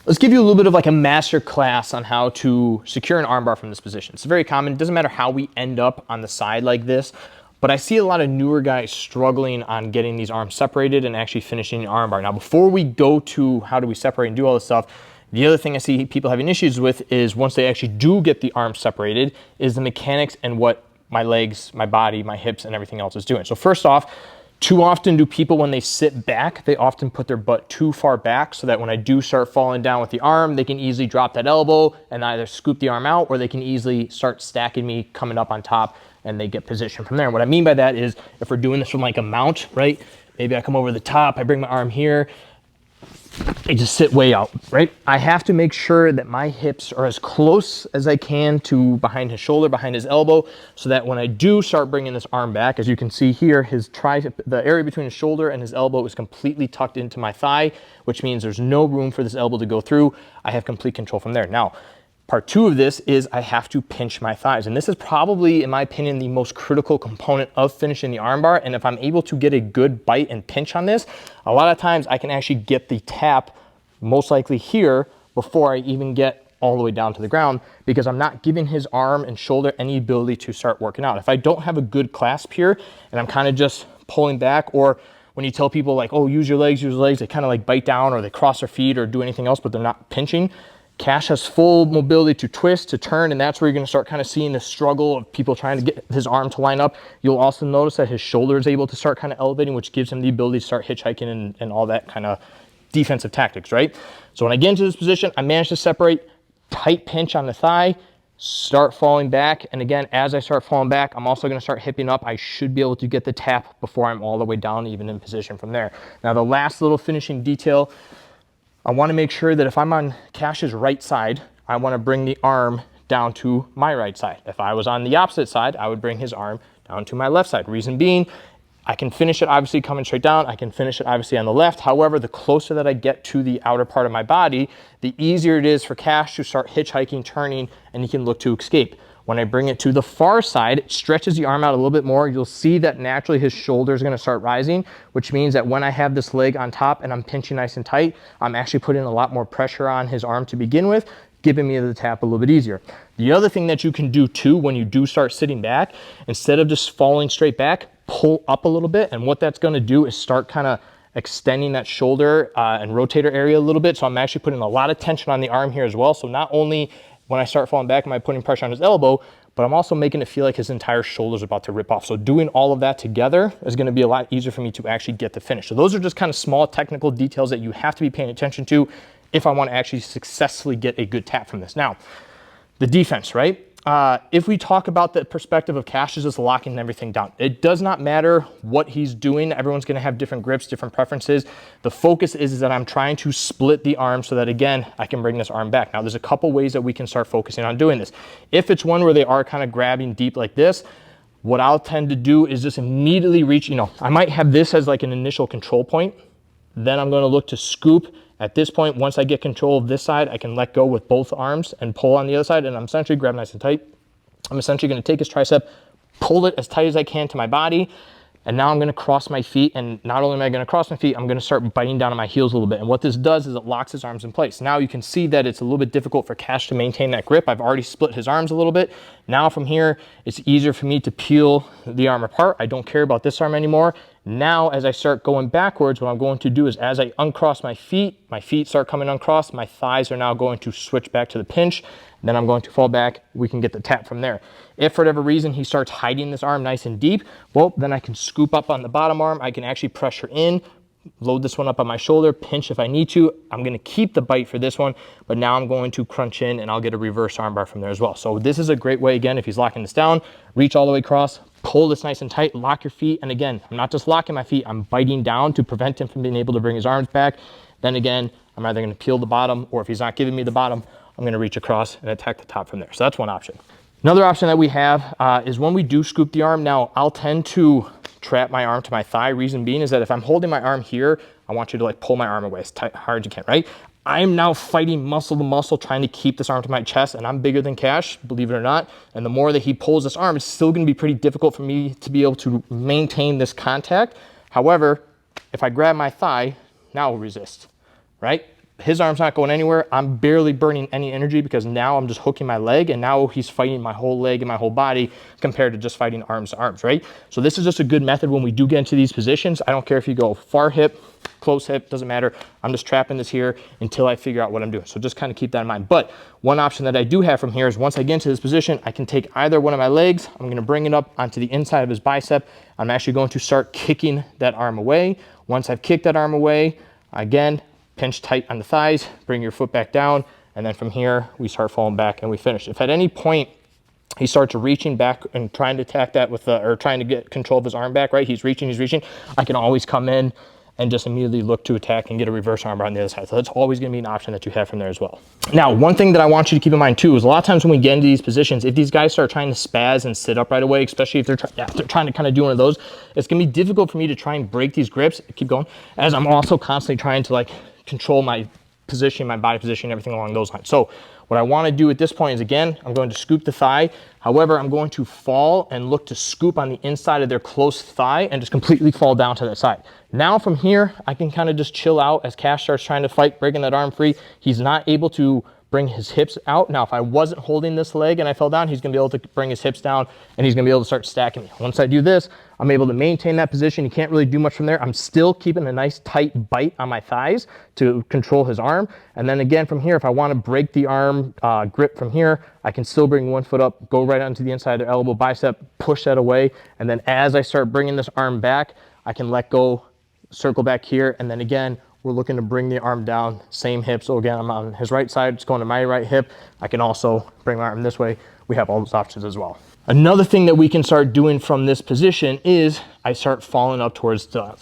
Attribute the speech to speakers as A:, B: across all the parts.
A: Let's give you a little bit of like a master class on how to secure an armbar from this position. It's very common. It doesn't matter how we end up on the side like this, but I see a lot of newer guys struggling on getting these arms separated and actually finishing the armbar. Now, before we go to how do we separate and do all this stuff, the other thing I see people having issues with is once they actually do get the arms separated is the mechanics and what my legs, my body, my hips, and everything else is doing. So first off, too often do people, when they sit back, they often put their butt too far back so that when I do start falling down with the arm, they can easily drop that elbow and either scoop the arm out, or they can easily start stacking me coming up on top and they get position from there. And what I mean by that is if we're doing this from like a mount, right? Maybe I come over the top, I bring my arm here, I just sit way out, right? I have to make sure that my hips are as close as I can to behind his shoulder, behind his elbow, so that when I do start bringing this arm back, as you can see here, the area between his shoulder and his elbow is completely tucked into my thigh, which means there's no room for this elbow to go through. I have complete control from there. Now, part two of this is I have to pinch my thighs. And this is probably, in my opinion, the most critical component of finishing the armbar. And if I'm able to get a good bite and pinch on this, a lot of times I can actually get the tap most likely here before I even get all the way down to the ground, because I'm not giving his arm and shoulder any ability to start working out. If I don't have a good clasp here and I'm kind of just pulling back, or when you tell people like, oh, use your legs, they kind of like bite down or they cross their feet or do anything else, but they're not pinching. Cash has full mobility to twist, to turn, and that's where you're gonna start kind of seeing the struggle of people trying to get his arm to line up. You'll also notice that his shoulder is able to start kind of elevating, which gives him the ability to start hitchhiking and all that kind of defensive tactics, right? So when I get into this position, I manage to separate, tight pinch on the thigh, start falling back. And again, as I start falling back, I'm also gonna start hipping up. I should be able to get the tap before I'm all the way down, even in position from there. Now, the last little finishing detail, I want to make sure that if I'm on Cash's right side, I want to bring the arm down to my right side. If I was on the opposite side, I would bring his arm down to my left side. Reason being, I can finish it obviously coming straight down. I can finish it obviously on the left. However, the closer that I get to the outer part of my body, the easier it is for Cash to start hitchhiking, turning, and he can look to escape. When I bring it to the far side, it stretches the arm out a little bit more. You'll see that naturally his shoulder is gonna start rising, which means that when I have this leg on top and I'm pinching nice and tight, I'm actually putting a lot more pressure on his arm to begin with, giving me the tap a little bit easier. The other thing that you can do too, when you do start sitting back, instead of just falling straight back, pull up a little bit. And what that's gonna do is start kind of extending that shoulder and rotator area a little bit. So I'm actually putting a lot of tension on the arm here as well. So not only when I start falling back, am I putting pressure on his elbow, but I'm also making it feel like his entire shoulder is about to rip off. So doing all of that together is gonna be a lot easier for me to actually get the finish. So those are just kind of small technical details that you have to be paying attention to if I wanna actually successfully get a good tap from this. Now, the defense, right? If we talk about the perspective of Cash is just locking everything down, it does not matter what he's doing. Everyone's gonna have different grips, different preferences. The focus is that I'm trying to split the arm so that, again, I can bring this arm back. Now, there's a couple ways that we can start focusing on doing this. If it's one where they are kind of grabbing deep like this, what I'll tend to do is just immediately reach, I might have this as like an initial control point. Then I'm gonna look to scoop. At this point, once I get control of this side, I can let go with both arms and pull on the other side, and I'm essentially grab nice and tight. I'm essentially gonna take his tricep, pull it as tight as I can to my body, and now I'm gonna cross my feet, and not only am I gonna cross my feet, I'm gonna start biting down on my heels a little bit. And what this does is it locks his arms in place. Now you can see that it's a little bit difficult for Cash to maintain that grip. I've already split his arms a little bit. Now from here, it's easier for me to peel the arm apart. I don't care about this arm anymore. Now, as I start going backwards, what I'm going to do is as I uncross my feet start coming uncrossed, my thighs are now going to switch back to the pinch, then I'm going to fall back, we can get the tap from there. If for whatever reason he starts hiding this arm nice and deep, well, then I can scoop up on the bottom arm, I can actually pressure in, load this one up on my shoulder, pinch if I need to. I'm gonna keep the bite for this one, but now I'm going to crunch in and I'll get a reverse armbar from there as well. So this is a great way, again, if he's locking this down, reach all the way across, pull this nice and tight, lock your feet. And again, I'm not just locking my feet, I'm biting down to prevent him from being able to bring his arms back. Then again, I'm either gonna peel the bottom, or if he's not giving me the bottom, I'm gonna reach across and attack the top from there. So that's one option. Another option that we have is when we do scoop the arm. Now, I'll tend to trap my arm to my thigh. Reason being is that if I'm holding my arm here, I want you to like pull my arm away as tight, hard as you can, right? I'm now fighting muscle to muscle, trying to keep this arm to my chest, and I'm bigger than Cash, believe it or not. And the more that he pulls this arm, it's still gonna be pretty difficult for me to be able to maintain this contact. However, if I grab my thigh, now I'll resist, right? his arm's not going anywhere. I'm barely burning any energy because now I'm just hooking my leg, and now he's fighting my whole leg and my whole body compared to just fighting arms to arms, right? So this is just a good method when we do get into these positions. I don't care if you go far hip, close hip, doesn't matter. I'm just trapping this here until I figure out what I'm doing. So just kind of keep that in mind. But one option that I do have from here is once I get into this position, I can take either one of my legs. I'm going to bring it up onto the inside of his bicep. I'm actually going to start kicking that arm away. Once I've kicked that arm away, again, pinch tight on the thighs, bring your foot back down, and then from here, we start falling back and we finish. If at any point he starts reaching back and trying to attack that with or trying to get control of his arm back, right? He's reaching, I can always come in and just immediately look to attack and get a reverse armbar on the other side. So that's always gonna be an option that you have from there as well. Now, one thing that I want you to keep in mind too is a lot of times when we get into these positions, if these guys start trying to spaz and sit up right away, especially if they're trying to kind of do one of those, it's gonna be difficult for me to try and break these grips, keep going, as I'm also constantly trying to like control my position, my body position, everything along those lines. So what I want to do at this point is, again, I'm going to scoop the thigh. However, I'm going to fall and look to scoop on the inside of their close thigh and just completely fall down to that side. Now from here, I can kind of just chill out as Cash starts trying to fight, breaking that arm free. He's not able to bring his hips out. Now, if I wasn't holding this leg and I fell down, he's gonna be able to bring his hips down and he's gonna be able to start stacking me. Once I do this, I'm able to maintain that position. You can't really do much from there. I'm still keeping a nice tight bite on my thighs to control his arm. And then again, from here, if I wanna break the arm grip from here, I can still bring one foot up, go right onto the inside of the elbow, bicep, push that away. And then as I start bringing this arm back, I can let go, circle back here, and then again, we're looking to bring the arm down, same hip. So again, I'm on his right side, it's going to my right hip. I can also bring my arm this way. We have all those options as well. Another thing that we can start doing from this position is I start falling up towards the,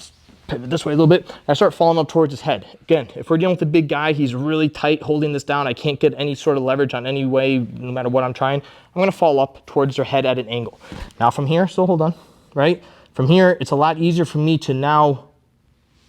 A: pivot this way a little bit, I start falling up towards his head. Again, if we're dealing with a big guy, he's really tight holding this down, I can't get any sort of leverage on any way, no matter what I'm trying, I'm gonna fall up towards their head at an angle. Now from here, so hold on, right? From here, it's a lot easier for me to now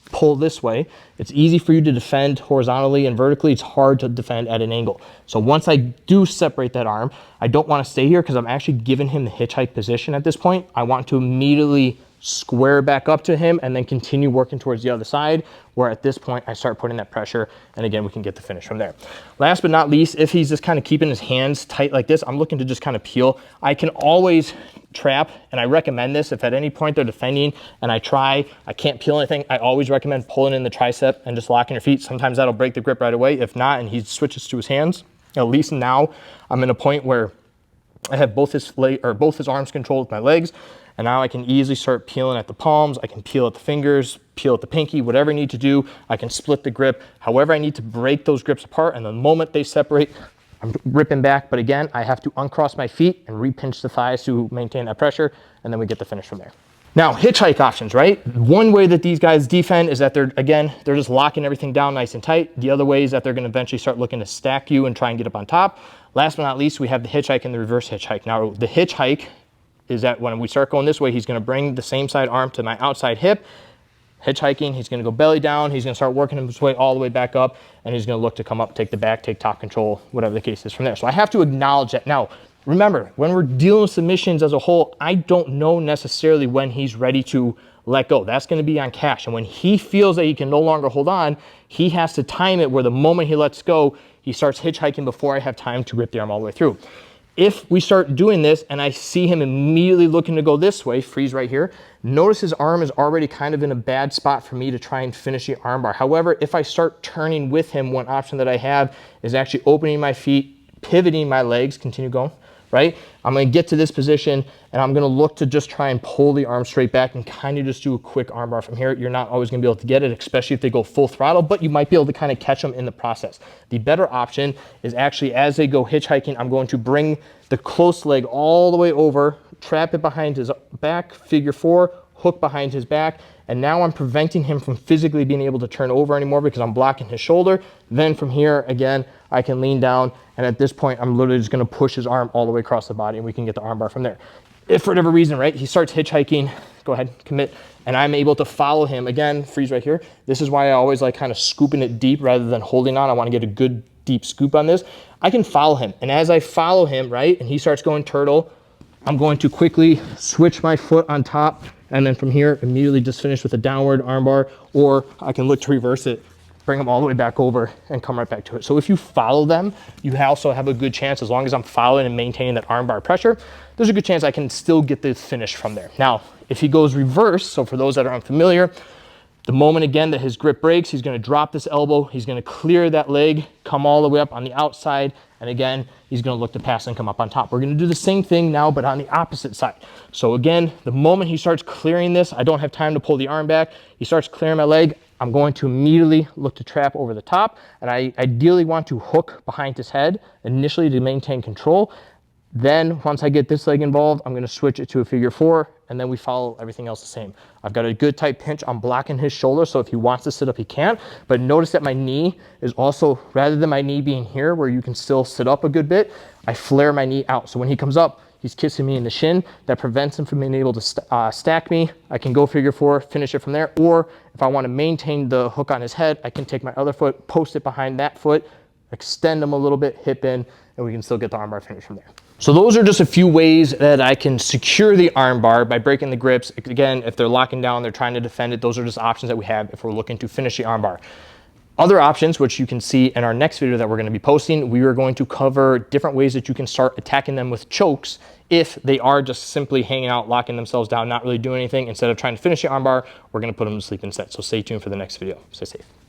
A: pull this way. It's easy for you to defend horizontally and vertically. It's hard to defend at an angle. So once I do separate that arm, I don't want to stay here because I'm actually giving him the hitchhike position at this point. I want to immediately square back up to him and then continue working towards the other side, where at this point I start putting that pressure, and again, we can get the finish from there. Last but not least, if he's just kind of keeping his hands tight like this, I'm looking to just kind of peel. I can always trap, and I recommend this if at any point they're defending and I can't peel anything, I always recommend pulling in the tricep and just locking your feet. Sometimes that'll break the grip right away. If not, and he switches to his hands, at least now I'm in a point where I have both his arms controlled with my legs, and now I can easily start peeling at the palms, I can peel at the fingers, peel at the pinky, whatever I need to do. I can split the grip, however I need to break those grips apart, and the moment they separate, I'm ripping back. But again, I have to uncross my feet and re-pinch the thighs to maintain that pressure, and then we get the finish from there. Now, hitchhike options, right? One way that these guys defend is that they're just locking everything down nice and tight. The other way is that they're gonna eventually start looking to stack you and try and get up on top. Last but not least, we have the hitchhike and the reverse hitchhike. Now, the hitchhike is that when we start going this way, he's gonna bring the same side arm to my outside hip. Hitchhiking, he's gonna go belly down, he's gonna start working his way all the way back up, and he's gonna look to come up, take the back, take top control, whatever the case is from there. So I have to acknowledge that. Now, remember, when we're dealing with submissions as a whole, I don't know necessarily when he's ready to let go. That's gonna be on Cash. And when he feels that he can no longer hold on, he has to time it where the moment he lets go, he starts hitchhiking before I have time to rip the arm all the way through. If we start doing this and I see him immediately looking to go this way, freeze right here, notice his arm is already kind of in a bad spot for me to try and finish the armbar. However, if I start turning with him, one option that I have is actually opening my feet, pivoting my legs, continue going, right? I'm gonna get to this position and I'm gonna look to just try and pull the arm straight back and kind of just do a quick armbar from here. You're not always gonna be able to get it, especially if they go full throttle, but you might be able to kind of catch them in the process. The better option is actually as they go hitchhiking, I'm going to bring the close leg all the way over, trap it behind his back, figure four, hook behind his back, and now I'm preventing him from physically being able to turn over anymore because I'm blocking his shoulder. Then from here, again, I can lean down, and at this point, I'm literally just gonna push his arm all the way across the body, and we can get the armbar from there. If for whatever reason, right, he starts hitchhiking, go ahead, commit, and I'm able to follow him, again, freeze right here. This is why I always like kind of scooping it deep rather than holding on. I wanna get a good deep scoop on this. I can follow him, and as I follow him, right, and he starts going turtle, I'm going to quickly switch my foot on top, and then from here, immediately just finish with a downward armbar, or I can look to reverse it bring them all the way back over, and come right back to it. So if you follow them, you also have a good chance, as long as I'm following and maintaining that arm bar pressure, there's a good chance I can still get the finish from there. Now, if he goes reverse, so for those that are unfamiliar, the moment again that his grip breaks, he's gonna drop this elbow, he's gonna clear that leg, come all the way up on the outside, and again, he's gonna look to pass and come up on top. We're gonna do the same thing now, but on the opposite side. So again, the moment he starts clearing this, I don't have time to pull the arm back, he starts clearing my leg, I'm going to immediately look to trap over the top, and I ideally want to hook behind his head initially to maintain control. Then once I get this leg involved, I'm gonna switch it to a figure 4, and then we follow everything else the same. I've got a good tight pinch, I'm blocking his shoulder, so if he wants to sit up, he can. But notice that my knee is also, rather than my knee being here where you can still sit up a good bit, I flare my knee out. So when he comes up, he's kissing me in the shin. That prevents him from being able to stack me. I can go figure 4, finish it from there. Or if I wanna maintain the hook on his head, I can take my other foot, post it behind that foot, extend him a little bit, hip in, and we can still get the armbar finish from there. So those are just a few ways that I can secure the armbar by breaking the grips. Again, if they're locking down, they're trying to defend it, those are just options that we have if we're looking to finish the armbar. Other options, which you can see in our next video that we're gonna be posting, we are going to cover different ways that you can start attacking them with chokes if they are just simply hanging out, locking themselves down, not really doing anything. Instead of trying to finish the armbar, we're gonna put them to sleep instead. So stay tuned for the next video. Stay safe.